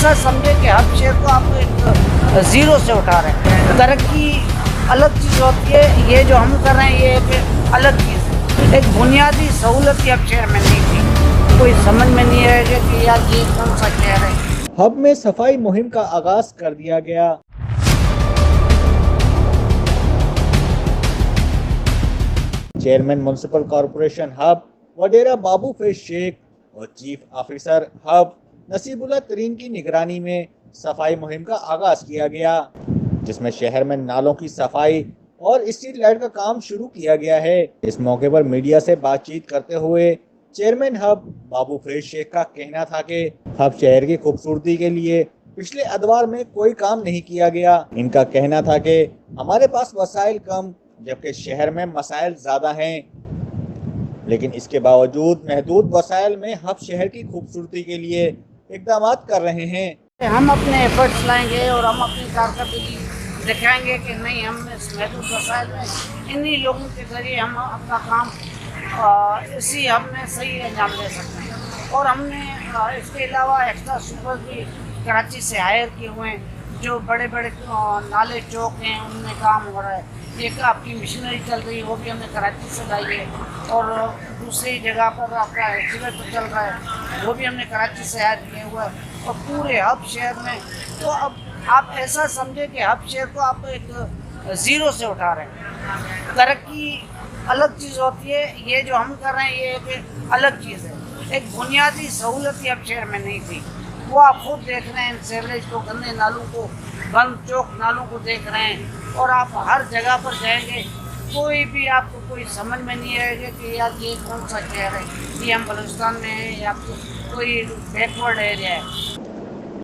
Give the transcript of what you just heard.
ऐसा समझे कि हर शहर को आप एक ज़ीरो से उठा रहे हैं। तरक्की अलग चीज़ होती है, ये जो हम कर रहे हैं ये एक अलग चीज़ है। एक बुनियादी सहूलत ही अब शहर में नहीं थी, कोई समझ में नहीं आएगा कि यार ये कौन सा शहर है। हब में सफाई मुहिम का आगाज कर दिया गया। चेयरमैन म्युनिसिपल कॉरपोरेशन हब वडेरा बाबू फैज शेख और चीफ ऑफिसर हब नसीबुल्लाह तरीन की निगरानी में सफाई मुहिम का आगाज किया गया, जिसमें शहर में नालों की सफाई और स्ट्रीट लाइट का काम शुरू किया गया है। इस मौके पर मीडिया से बातचीत करते हुए चेयरमैन हब बाबू फैज शेख का कहना था कि हब शहर की खूबसूरती के लिए पिछले अदवार में कोई काम नहीं किया गया। इनका कहना था कि हमारे पास वसाइल कम जबकि शहर में मसाइल ज्यादा हैं, लेकिन इसके बावजूद महदूद वसाइल में हब शहर की खूबसूरती के लिए इकदाम कर रहे हैं। हम अपने एफर्ट्स लाएंगे और हम अपनी कारकर्दगी दिखाएंगे कि नहीं, हम इस महदूद वसाइल में इन्हीं लोगों के जरिए हम अपना काम इसी हब में सही अंजाम दे सकते हैं। और हमने इसके अलावा एक्स्ट्रा सुपर भी कराची से हायर किए हुए हैं, जो बड़े बड़े नाले चौक हैं उनमें काम हो रहा है। एक आपकी मिशनरी चल रही है, वो भी हमने कराची से लाई है, और दूसरी जगह पर आपका एक्सीवेटर चल रहा है, वो भी हमने कराची से हायर किया हुआ है। और पूरे हब शहर में, तो अब आप ऐसा समझे कि हब शहर को आप एक ज़ीरो से उठा रहे हैं। तरक्की अलग चीज़ होती है, ये जो हम कर रहे हैं ये एक अलग चीज़ है। एक बुनियादी सहूलत ही अब शहर में नहीं थी, वो आप खुद देख रहे हैं। सीवरेज को, गंदे नालों को, बंद चौक नालों को देख रहे हैं। और आप हर जगह पर जाएंगे, कोई भी आपको कोई समझ में नहीं आएगा कि यार ये कौन सा शहर है, ये हम बलूचिस्तान में है या कोई बैकवर्ड एरिया है।